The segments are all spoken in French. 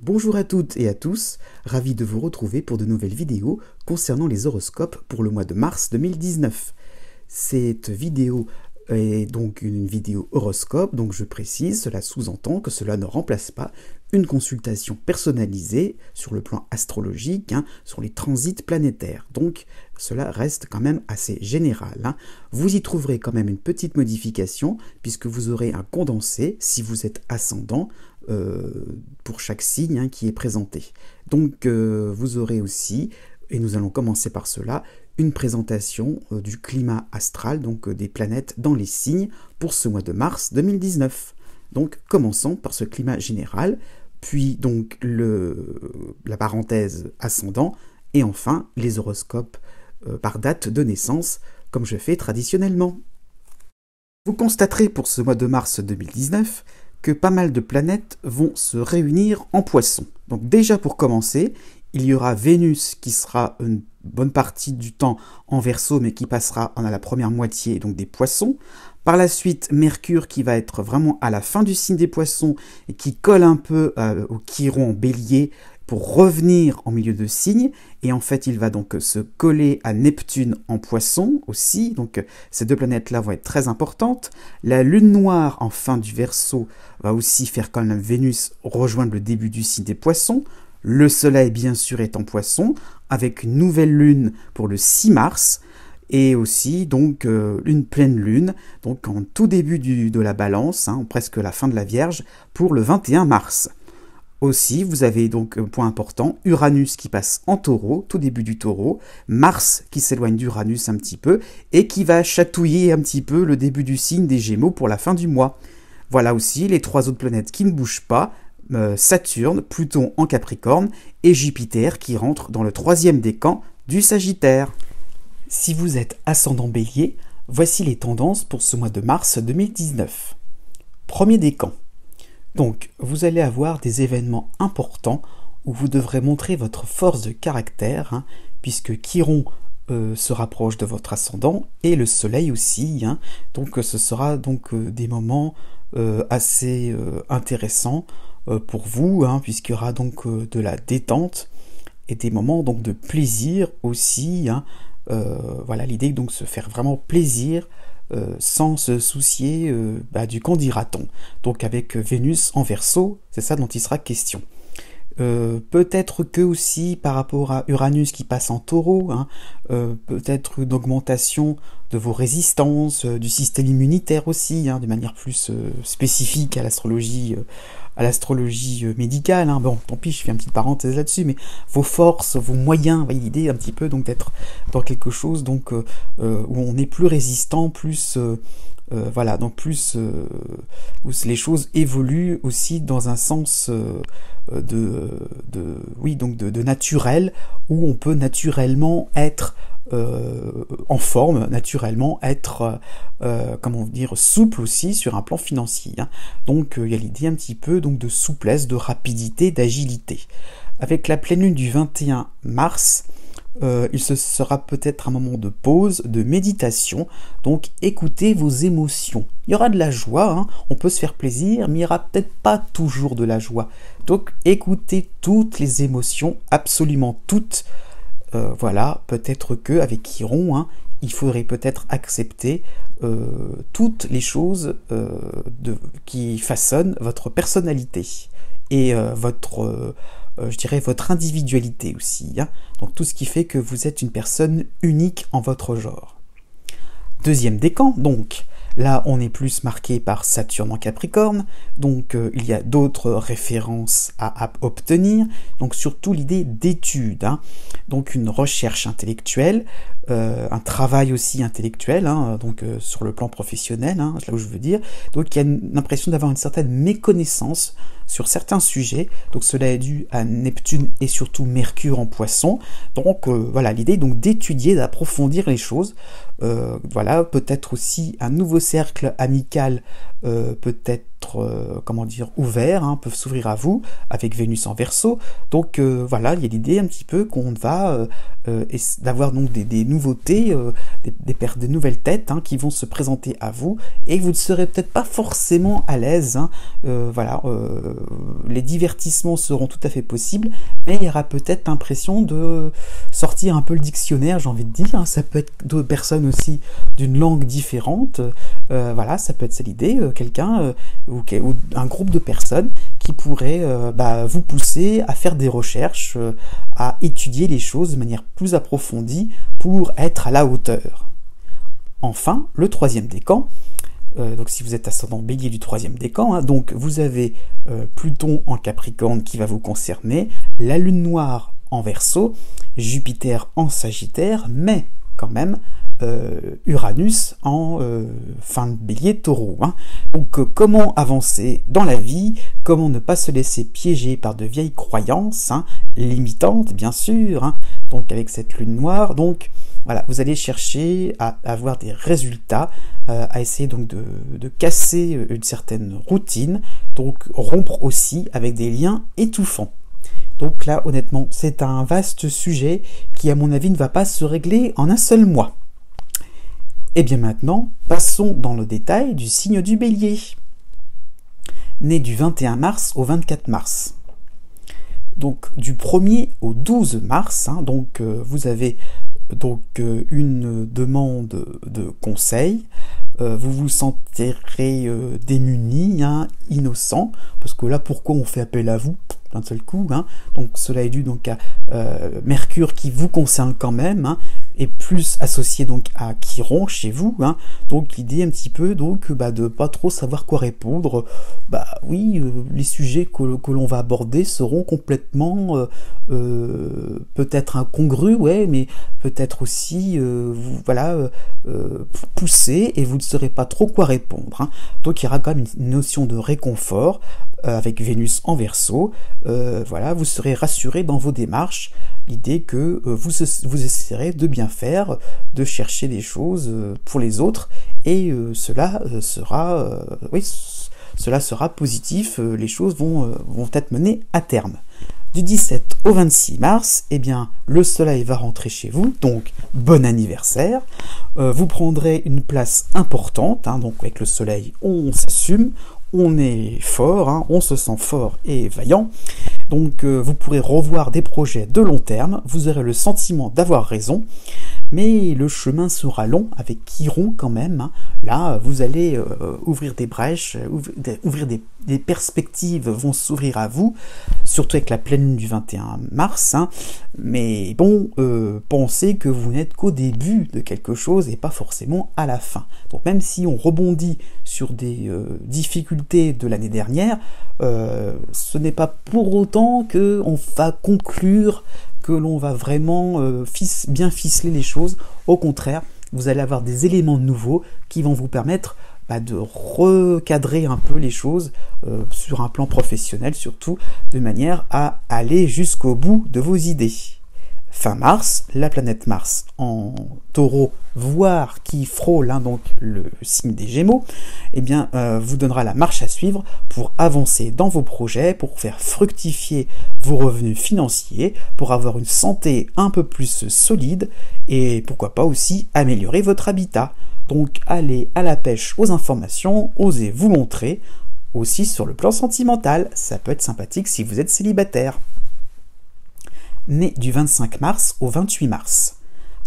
Bonjour à toutes et à tous, ravi de vous retrouver pour de nouvelles vidéos concernant les horoscopes pour le mois de mars 2019. Cette vidéo est donc une vidéo horoscope, donc je précise, cela sous-entend que cela ne remplace pas une consultation personnalisée sur le plan astrologique, sur les transits planétaires. Donc cela reste quand même assez général. Vous y trouverez quand même une petite modification puisque vous aurez un condensé si vous êtes ascendant pour chaque signe qui est présenté. Donc vous aurez aussi, et nous allons commencer par cela, une présentation du climat astral, donc des planètes dans les signes pour ce mois de mars 2019. Donc commençons par ce climat général, puis donc la parenthèse ascendant, et enfin les horoscopes par date de naissance, comme je fais traditionnellement. Vous constaterez pour ce mois de mars 2019 que pas mal de planètes vont se réunir en Poisson. Donc déjà pour commencer, il y aura Vénus qui sera une bonne partie du temps en Verseau, mais qui passera à la première moitié donc des Poissons. Par la suite, Mercure qui va être vraiment à la fin du signe des Poissons et qui colle un peu au Chiron en Bélier pour revenir en milieu de signe. Et en fait, il va donc se coller à Neptune en Poissons aussi. Donc ces deux planètes-là vont être très importantes. La Lune noire en fin du Verseau va aussi faire quand même Vénus rejoindre le début du signe des Poissons. Le Soleil, bien sûr, est en Poissons, avec une nouvelle lune pour le 6 mars, et aussi donc une pleine lune, donc en tout début de la Balance, presque la fin de la Vierge, pour le 21 mars. Aussi, vous avez donc un point important, Uranus qui passe en Taureau, tout début du Taureau, Mars qui s'éloigne d'Uranus un petit peu, et qui va chatouiller un petit peu le début du signe des Gémeaux pour la fin du mois. Voilà aussi les trois autres planètes qui ne bougent pas, Saturne, Pluton en Capricorne et Jupiter qui rentre dans le troisième décan du Sagittaire. Si vous êtes ascendant Bélier, voici les tendances pour ce mois de mars 2019. Premier décan. Donc, vous allez avoir des événements importants où vous devrez montrer votre force de caractère, puisque Chiron se rapproche de votre ascendant et le Soleil aussi. Donc, ce sera donc des moments assez intéressants pour vous, puisqu'il y aura donc de la détente et des moments donc de plaisir aussi. Voilà, l'idée donc se faire vraiment plaisir sans se soucier du qu'en dira-t-on. Donc avec Vénus en Verseau, c'est ça dont il sera question. Peut-être que aussi par rapport à Uranus qui passe en Taureau, peut-être une augmentation de vos résistances, du système immunitaire aussi, de manière plus spécifique à l'astrologie médicale. Bon, tant pis, je fais une petite parenthèse là-dessus, mais vos forces, vos moyens, voyez l'idée un petit peu donc d'être dans quelque chose donc où on est plus résistant, plus donc plus où les choses évoluent aussi dans un sens de naturel, où on peut naturellement être en forme, naturellement être souple aussi sur un plan financier. Donc il y a l'idée un petit peu donc de souplesse, de rapidité, d'agilité. Avec la pleine lune du 21 mars, il sera peut-être un moment de pause, de méditation, donc écoutez vos émotions. Il y aura de la joie, on peut se faire plaisir, mais il n'y aura peut-être pas toujours de la joie. Donc écoutez toutes les émotions, absolument toutes. Voilà, peut-être que avec Chiron, il faudrait peut-être accepter toutes les choses qui façonnent votre personnalité et votre individualité aussi. Donc tout ce qui fait que vous êtes une personne unique en votre genre. Deuxième décan, donc. Là, on est plus marqué par Saturne en Capricorne, donc il y a d'autres références à obtenir, donc surtout l'idée d'étude, donc une recherche intellectuelle, un travail aussi intellectuel, donc sur le plan professionnel, c'est là où je veux dire, donc il y a l'impression d'avoir une certaine méconnaissance sur certains sujets, donc cela est dû à Neptune et surtout Mercure en Poisson, donc voilà, l'idée donc d'étudier, d'approfondir les choses. Voilà, peut-être aussi un nouveau cercle amical peut-être comment dire, ouverts, hein, peuvent s'ouvrir à vous, avec Vénus en Verseau. Donc voilà, il y a l'idée un petit peu qu'on va d'avoir donc des nouveautés, des nouvelles têtes, hein, qui vont se présenter à vous, et vous ne serez peut-être pas forcément à l'aise, hein, voilà, les divertissements seront tout à fait possibles, mais il y aura peut-être l'impression de sortir un peu le dictionnaire, j'ai envie de dire, hein. Ça peut être d'autres personnes aussi d'une langue différente, voilà, ça peut être ça l'idée, quelqu'un ou un groupe de personnes qui pourrait vous pousser à faire des recherches, à étudier les choses de manière plus approfondie pour être à la hauteur. Enfin, le troisième décan, donc si vous êtes ascendant Bélier du troisième décan, hein, donc vous avez Pluton en Capricorne qui va vous concerner, la Lune noire en Verseau, Jupiter en Sagittaire, mais quand même Uranus en fin de Bélier Taureau, hein. Donc comment avancer dans la vie, comment ne pas se laisser piéger par de vieilles croyances, hein, limitantes bien sûr, hein, donc avec cette lune noire, donc voilà, vous allez chercher à avoir des résultats, à essayer donc de casser une certaine routine, donc rompre aussi avec des liens étouffants. Donc là, honnêtement, c'est un vaste sujet qui, à mon avis, ne va pas se régler en un seul mois. Et bien maintenant, passons dans le détail du signe du Bélier, né du 21 mars au 24 mars. Donc du 1er au 12 mars, hein, donc vous avez donc une demande de conseil, vous vous sentirez démuni, hein, innocent, parce que là, pourquoi on fait appel à vous d'un seul coup, hein. Donc cela est dû donc à Mercure qui vous concerne quand même, hein, et plus associé donc à Chiron chez vous, hein. Donc l'idée un petit peu donc de pas trop savoir quoi répondre. Oui, les sujets que l'on va aborder seront complètement peut-être incongrus, ouais, mais peut-être aussi poussés, et vous ne saurez pas trop quoi répondre, hein. Donc il y aura quand même une notion de réconfort avec Vénus en Verseau. Voilà, vous serez rassuré dans vos démarches, l'idée que vous essaierez de bien faire, de chercher des choses pour les autres, et cela sera positif, les choses vont être menées à terme. Du 17 au 26 mars, eh bien, le soleil va rentrer chez vous, donc bon anniversaire. Vous prendrez une place importante, hein, donc avec le soleil, on s'assume, on est fort, hein, on se sent fort et vaillant. Donc vous pourrez revoir des projets de long terme, vous aurez le sentiment d'avoir raison, mais le chemin sera long avec Chiron quand même, hein. Là, vous allez ouvrir des brèches, ouvrir des perspectives vont s'ouvrir à vous, surtout avec la pleine lune du 21 mars, hein. Mais bon, pensez que vous n'êtes qu'au début de quelque chose et pas forcément à la fin. Donc même si on rebondit sur des difficultés de l'année dernière, ce n'est pas pour autant qu'on va conclure, que l'on va vraiment bien ficeler les choses. Au contraire, vous allez avoir des éléments nouveaux qui vont vous permettre de recadrer un peu les choses sur un plan professionnel, surtout de manière à aller jusqu'au bout de vos idées. Fin mars, la planète Mars en Taureau, voire qui frôle, hein, donc le signe des Gémeaux, eh bien, vous donnera la marche à suivre pour avancer dans vos projets, pour faire fructifier vos revenus financiers, pour avoir une santé un peu plus solide et pourquoi pas aussi améliorer votre habitat. Donc allez à la pêche aux informations, osez vous montrer, aussi sur le plan sentimental, ça peut être sympathique si vous êtes célibataire. Né du 25 mars au 28 mars.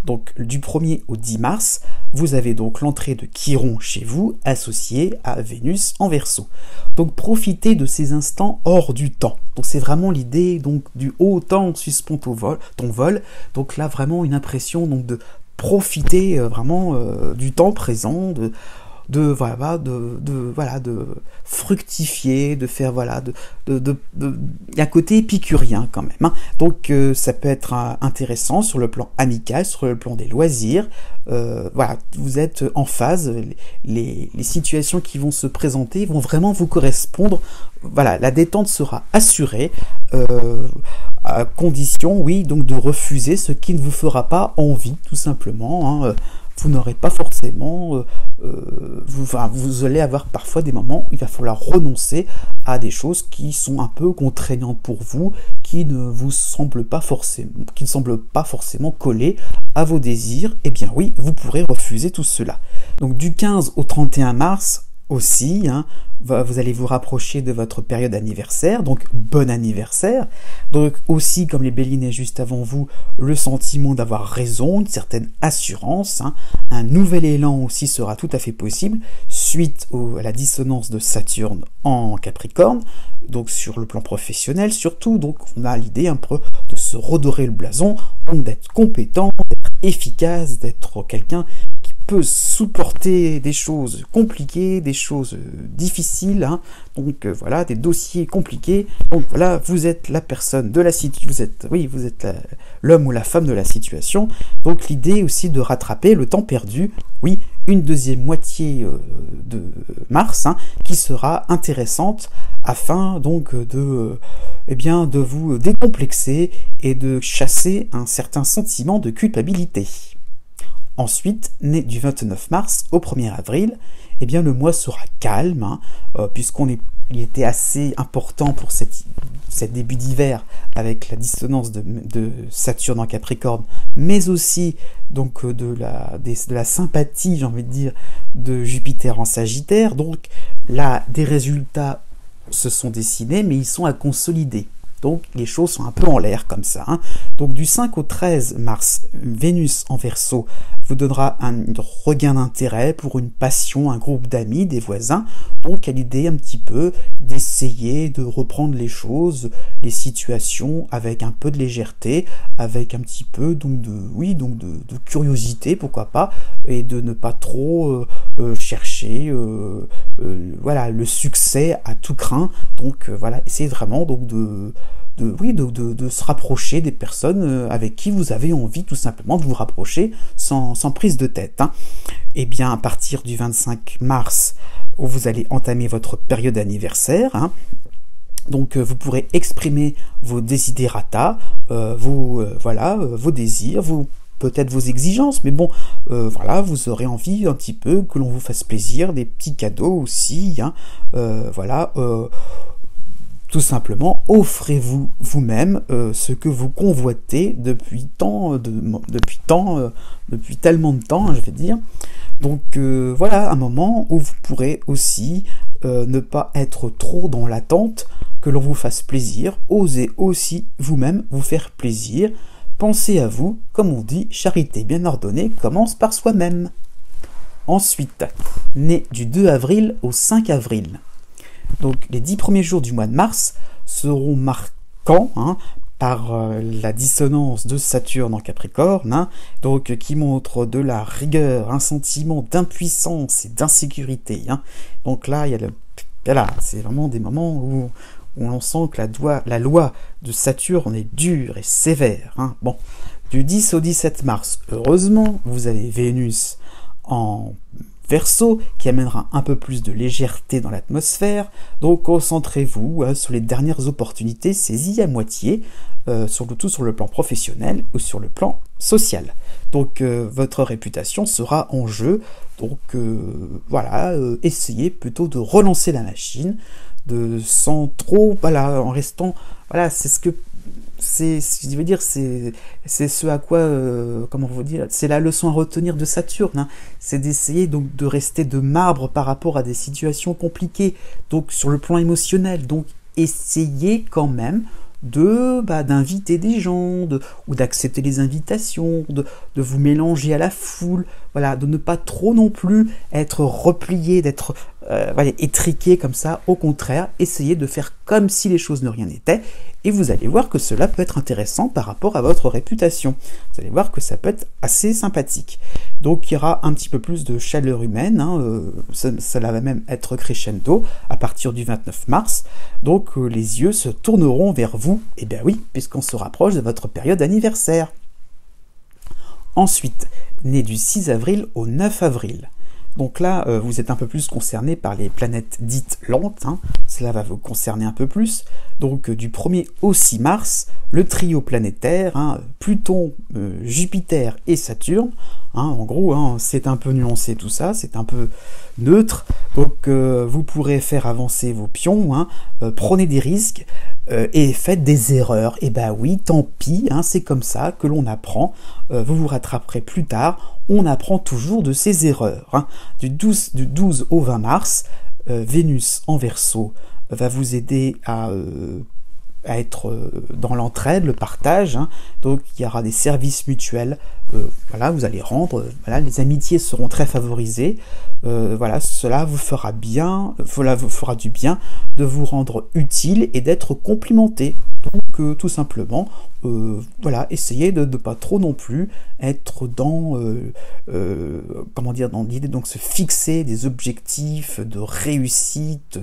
Donc du 1er au 10 mars, vous avez donc l'entrée de Chiron chez vous, associée à Vénus en Verseau. Donc profitez de ces instants hors du temps. Donc c'est vraiment l'idée donc du haut temps suspend ton vol. Donc là vraiment une impression donc de profiter vraiment du temps présent, de fructifier, de faire il y a un côté épicurien quand même, hein. Donc ça peut être intéressant sur le plan amical, sur le plan des loisirs. Vous êtes en phase, les situations qui vont se présenter vont vraiment vous correspondre. Voilà, la détente sera assurée, à condition, oui, donc de refuser ce qui ne vous fera pas envie, tout simplement, hein. vous n'aurez pas forcément, vous allez avoir parfois des moments où il va falloir renoncer à des choses qui sont un peu contraignantes pour vous, qui ne semblent pas forcément coller à vos désirs. Eh bien oui, vous pourrez refuser tout cela. Donc du 15 au 31 mars aussi, vous allez vous rapprocher de votre période anniversaire, donc bon anniversaire. Donc aussi, comme les bélinés juste avant vous, le sentiment d'avoir raison, une certaine assurance, un nouvel élan aussi sera tout à fait possible suite à la dissonance de Saturne en Capricorne, donc sur le plan professionnel surtout. Donc on a l'idée un peu de se redorer le blason, donc d'être compétent, d'être efficace, d'être quelqu'un qui peut supporter des choses compliquées, des choses difficiles, donc voilà, des dossiers compliqués. Donc voilà, vous êtes la personne de la situation, vous êtes l'homme ou la femme de la situation. Donc l'idée aussi de rattraper le temps perdu, oui, une deuxième moitié de mars, qui sera intéressante afin donc de vous décomplexer et de chasser un certain sentiment de culpabilité. Ensuite, né du 29 mars au 1er avril, le mois sera calme, il était assez important pour cette début d'hiver avec la dissonance de Saturne en Capricorne, mais aussi donc de la sympathie, j'ai envie de dire, de Jupiter en Sagittaire. Donc là, des résultats se sont dessinés, mais ils sont à consolider. Donc les choses sont un peu en l'air comme ça. Donc du 5 au 13 mars, Vénus en Verseau vous donnera un regain d'intérêt pour une passion, un groupe d'amis, des voisins. Donc à l'idée un petit peu d'essayer de reprendre les choses, les situations avec un peu de légèreté, avec un petit peu de curiosité, pourquoi pas, et de ne pas trop chercher le succès à tout crin. Donc essayez vraiment de se rapprocher des personnes avec qui vous avez envie tout simplement de vous rapprocher sans prise de tête. Et bien à partir du 25 mars, vous allez entamer votre période anniversaire. Donc vous pourrez exprimer vos desiderata, vos désirs, peut-être vos exigences, mais bon, vous aurez envie un petit peu que l'on vous fasse plaisir, des petits cadeaux aussi, tout simplement, offrez-vous vous-même ce que vous convoitez depuis tellement de temps, je vais dire. Donc un moment où vous pourrez aussi ne pas être trop dans l'attente que l'on vous fasse plaisir. Osez aussi vous-même vous faire plaisir. Pensez à vous, comme on dit, charité bien ordonnée commence par soi-même. Ensuite, né du 2 avril au 5 avril. Donc les 10 premiers jours du mois de mars seront marquants par la dissonance de Saturne en Capricorne, donc qui montre de la rigueur, un sentiment d'impuissance et d'insécurité. Donc là, c'est vraiment des moments où on sent que la loi de Saturne est dure et sévère. Bon, du 10 au 17 mars, heureusement, vous avez Vénus en Verseau qui amènera un peu plus de légèreté dans l'atmosphère. Donc concentrez-vous sur les dernières opportunités saisies à moitié, surtout sur le plan professionnel ou sur le plan social. Donc votre réputation sera en jeu. Donc essayez plutôt de relancer la machine, sans trop, en restant, c'est ce à quoi, c'est la leçon à retenir de Saturne, c'est d'essayer donc de rester de marbre par rapport à des situations compliquées, donc sur le plan émotionnel. Donc essayez quand même d'inviter des gens, ou d'accepter les invitations, de vous mélanger à la foule, de ne pas trop non plus être replié, d'être étriqué comme ça. Au contraire, essayez de faire comme si les choses de rien n'étaient, et vous allez voir que cela peut être intéressant par rapport à votre réputation. Vous allez voir que ça peut être assez sympathique. Donc il y aura un petit peu plus de chaleur humaine, ça va même être crescendo à partir du 29 mars. Donc les yeux se tourneront vers vous, et bien oui, puisqu'on se rapproche de votre période anniversaire. Ensuite, né du 6 avril au 9 avril. Donc là, vous êtes un peu plus concerné par les planètes dites lentes, hein. Cela va vous concerner un peu plus. Donc du 1er au 6 mars, le trio planétaire, hein, Pluton, Jupiter et Saturne, hein, en gros, hein, c'est un peu nuancé tout ça, c'est un peu neutre. Donc vous pourrez faire avancer vos pions, hein, prenez des risques et faites des erreurs. Et ben oui, tant pis, hein, c'est comme ça que l'on apprend. Vous vous rattraperez plus tard. On apprend toujours de ses erreurs, hein. Du 12 au 20 mars, Vénus en Verseau va vous aider à être dans l'entraide, le partage, hein. Donc il y aura des services mutuels, voilà, vous allez rendre, voilà, les amitiés seront très favorisées, voilà, cela vous fera bien, cela vous fera du bien de vous rendre utile et d'être complimenté. Donc tout simplement, voilà, essayez de ne pas trop non plus être dans, comment dire, dans l'idée donc se fixer des objectifs de réussite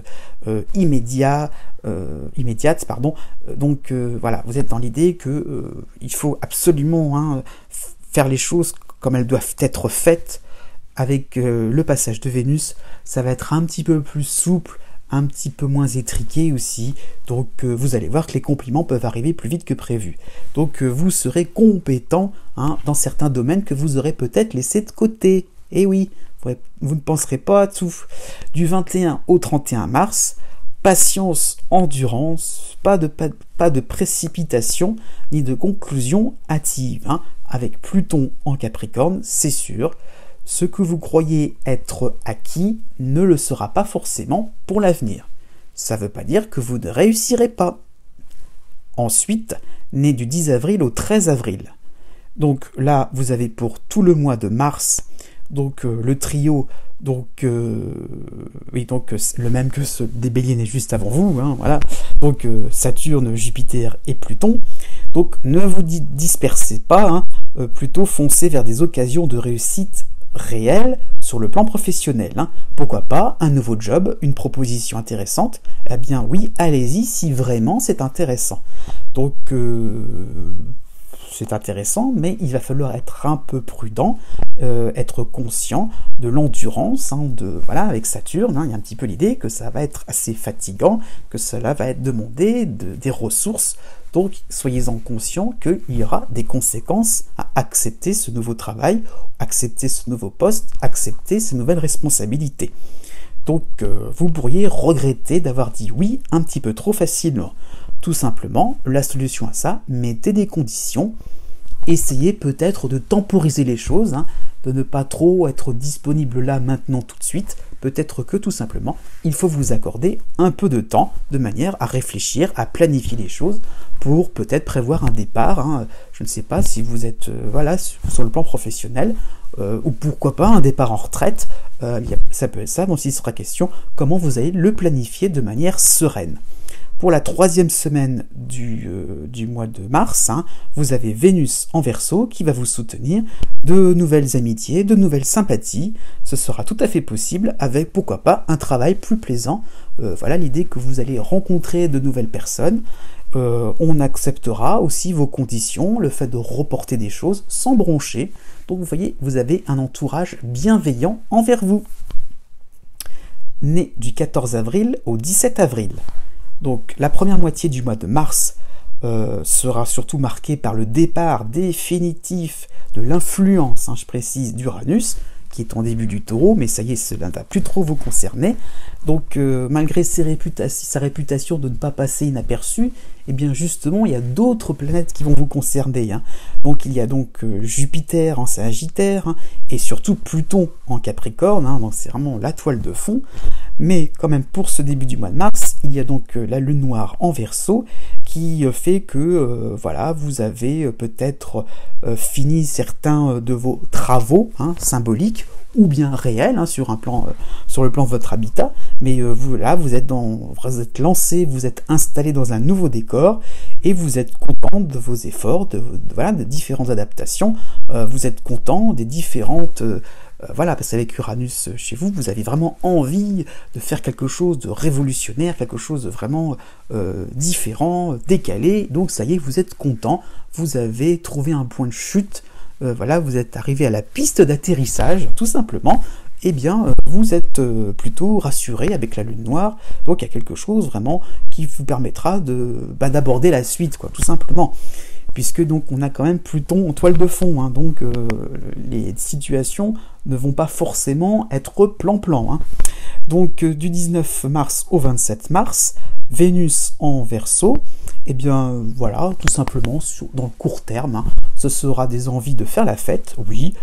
immédiate, pardon. Donc voilà, vous êtes dans l'idée que il faut absolument, hein, faire les choses comme elles doivent être faites. Avec le passage de Vénus, ça va être un petit peu plus souple, un petit peu moins étriqué aussi, donc vous allez voir que les compliments peuvent arriver plus vite que prévu. Donc vous serez compétent, hein, dans certains domaines que vous aurez peut-être laissé de côté. Et oui, vous ne penserez pas à tout. Du 21 au 31 mars, patience, endurance, pas de précipitation ni de conclusion hâtive, hein. Avec Pluton en Capricorne, c'est sûr. Ce que vous croyez être acquis ne le sera pas forcément pour l'avenir. Ça ne veut pas dire que vous ne réussirez pas. Ensuite, né du 10 avril au 13 avril. Donc là, vous avez pour tout le mois de mars, donc le trio, donc oui, donc le même que ce des Béliers né juste avant vous, hein, voilà. Donc Saturne, Jupiter et Pluton. Donc ne vous dispersez pas, hein, plutôt foncez vers des occasions de réussite réelle sur le plan professionnel, hein. Pourquoi pas un nouveau job, une proposition intéressante? Eh bien oui, allez-y si vraiment c'est intéressant. Donc c'est intéressant, mais il va falloir être un peu prudent, être conscient de l'endurance, hein, voilà, avec Saturne, hein, il y a un petit peu l'idée que ça va être assez fatigant, que cela va être demandé des ressources. Donc soyez-en conscients qu'il y aura des conséquences à accepter ce nouveau travail, accepter ce nouveau poste, accepter ces nouvelles responsabilités. Donc vous pourriez regretter d'avoir dit oui un petit peu trop facilement. Tout simplement, la solution à ça, mettez des conditions, essayez peut-être de temporiser les choses, hein, de ne pas trop être disponible là maintenant tout de suite. Peut-être que tout simplement, il faut vous accorder un peu de temps de manière à réfléchir, à planifier les choses pour peut-être prévoir un départ, hein. Je ne sais pas si vous êtes voilà, sur le plan professionnel, ou pourquoi pas un départ en retraite, ça peut être ça, donc il sera question comment vous allez le planifier de manière sereine. Pour la 3e semaine du mois de mars, hein, vous avez Vénus en Verseau qui va vous soutenir, de nouvelles amitiés, de nouvelles sympathies. Ce sera tout à fait possible avec, pourquoi pas, un travail plus plaisant. Voilà l'idée que vous allez rencontrer de nouvelles personnes. On acceptera aussi vos conditions, le fait de reporter des choses sans broncher. Donc vous voyez, vous avez un entourage bienveillant envers vous. Né du 14 avril au 17 avril. Donc la première moitié du mois de mars sera surtout marquée par le départ définitif de l'influence, hein, je précise, d'Uranus, qui est en début du Taureau, mais ça y est, cela ne va plus trop vous concerner. Donc malgré sa réputation de ne pas passer inaperçue, eh bien justement, il y a d'autres planètes qui vont vous concerner, hein. Donc il y a donc Jupiter en Sagittaire, hein, et surtout Pluton en Capricorne, hein, donc c'est vraiment la toile de fond. Mais quand même, pour ce début du mois de mars, il y a donc la lune noire en Verseau qui fait que voilà, vous avez peut-être fini certains de vos travaux, hein, symboliques ou bien réels, hein, sur le plan de votre habitat. Mais vous êtes lancé, vous êtes installé dans un nouveau décor et vous êtes content de vos efforts, de différentes adaptations. Vous êtes content des différentes voilà, parce qu'avec Uranus chez vous, vous avez vraiment envie de faire quelque chose de révolutionnaire, quelque chose de vraiment différent, décalé. Donc ça y est, vous êtes content, vous avez trouvé un point de chute, voilà, vous êtes arrivé à la piste d'atterrissage, tout simplement. eh bien vous êtes plutôt rassuré avec la lune noire. Donc il y a quelque chose vraiment qui vous permettra d'aborder la suite, quoi, tout simplement. Puisque donc on a quand même Pluton en toile de fond, hein, donc les situations ne vont pas forcément être plan-plan. Hein. Donc du 19 mars au 27 mars, Vénus en Verseau, et bien voilà, tout simplement dans le court terme, hein, ce sera des envies de faire la fête, oui,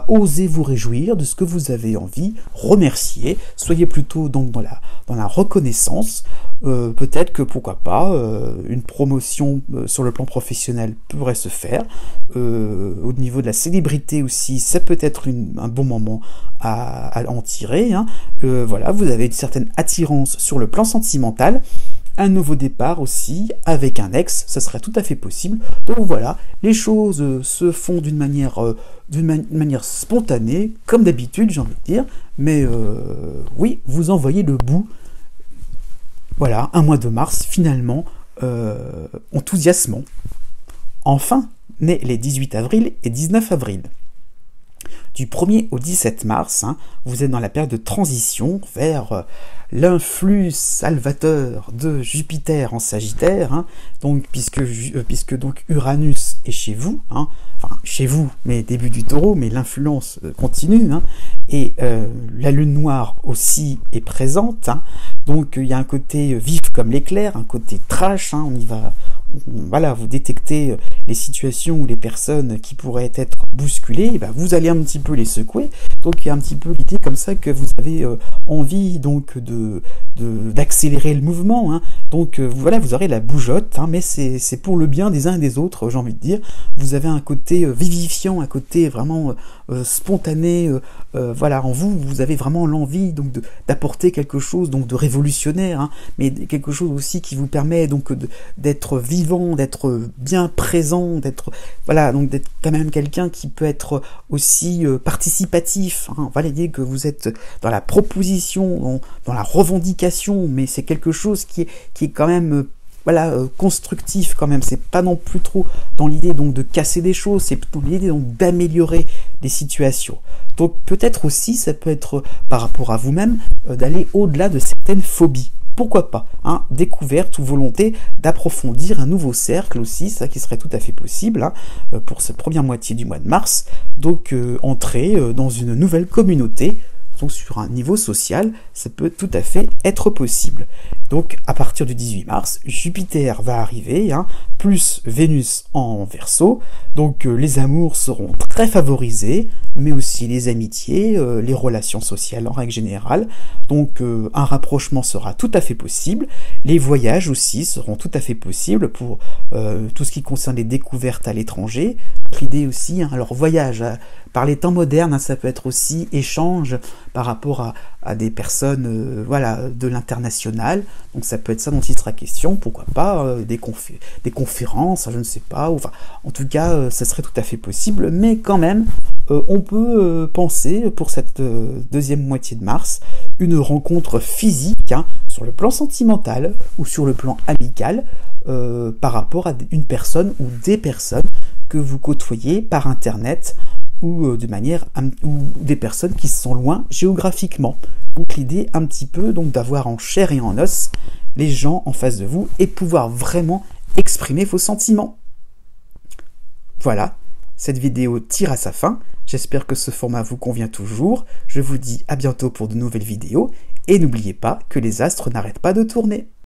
osez vous réjouir de ce que vous avez envie, remercier, soyez plutôt donc dans la reconnaissance. Peut-être que pourquoi pas une promotion sur le plan professionnel pourrait se faire. Au niveau de la célébrité aussi, ça peut être un bon moment à en tirer. Hein. Voilà, vous avez une certaine attirance sur le plan sentimental. Un nouveau départ aussi avec un ex, ça serait tout à fait possible. Donc voilà, les choses se font d'une manière spontanée, comme d'habitude, j'ai envie de dire. Mais oui, vous envoyez le bout. Voilà, un mois de mars, finalement, enthousiasmant. Enfin, naît les 18 avril et 19 avril. Du 1er au 17 mars, hein, vous êtes dans la période de transition vers l'influx salvateur de Jupiter en Sagittaire, hein, donc, puisque donc Uranus est chez vous, hein, enfin chez vous, mais début du Taureau, mais l'influence continue, hein, et la lune noire aussi est présente, hein, donc il y a un côté vif comme l'éclair, un côté trash, hein, voilà, vous détectez les situations ou les personnes qui pourraient être bousculées, vous allez un petit peu les secouer. Donc il y a un petit peu l'idée comme ça que vous avez envie donc d'accélérer le mouvement. Hein. Donc voilà, vous aurez la bougeotte, hein, mais c'est pour le bien des uns et des autres, j'ai envie de dire. Vous avez un côté vivifiant, un côté vraiment spontané. Voilà, en vous, vous avez vraiment l'envie donc d'apporter quelque chose donc de révolutionnaire, hein, mais quelque chose aussi qui vous permet donc d'être vivant, d'être bien présent, d'être quand même quelqu'un qui peut être aussi participatif. Hein. Voilà, l'idée que vous êtes dans la proposition, dans la revendication, mais c'est quelque chose qui est quand même constructif quand même. C'est pas non plus trop dans l'idée donc de casser des choses, c'est plutôt l'idée donc d'améliorer des situations. Donc peut-être aussi ça peut être par rapport à vous-même d'aller au-delà de certaines phobies. Pourquoi pas, hein, découverte ou volonté d'approfondir un nouveau cercle aussi, ça qui serait tout à fait possible, hein, pour cette première moitié du mois de mars. Donc entrer dans une nouvelle communauté, donc sur un niveau social, ça peut tout à fait être possible. Donc à partir du 18 mars, Jupiter va arriver, hein, plus Vénus en Verseau, donc les amours seront très favorisés, mais aussi les amitiés, les relations sociales en règle générale, donc un rapprochement sera tout à fait possible, les voyages aussi seront tout à fait possibles pour tout ce qui concerne les découvertes à l'étranger, l'idée aussi, hein, alors voyage, par les temps modernes, hein, ça peut être aussi échange par rapport à des personnes de l'international, donc ça peut être ça dont il sera question, pourquoi pas des conférences, je ne sais pas, enfin, en tout cas ça serait tout à fait possible, mais quand même on peut penser pour cette deuxième moitié de mars une rencontre physique, hein, sur le plan sentimental ou sur le plan amical par rapport à une personne ou des personnes que vous côtoyez par internet ou ou des personnes qui sont loin géographiquement. Donc l'idée un petit peu donc d'avoir en chair et en os les gens en face de vous et pouvoir vraiment exprimer vos sentiments. Voilà, cette vidéo tire à sa fin. J'espère que ce format vous convient toujours. Je vous dis à bientôt pour de nouvelles vidéos et n'oubliez pas que les astres n'arrêtent pas de tourner.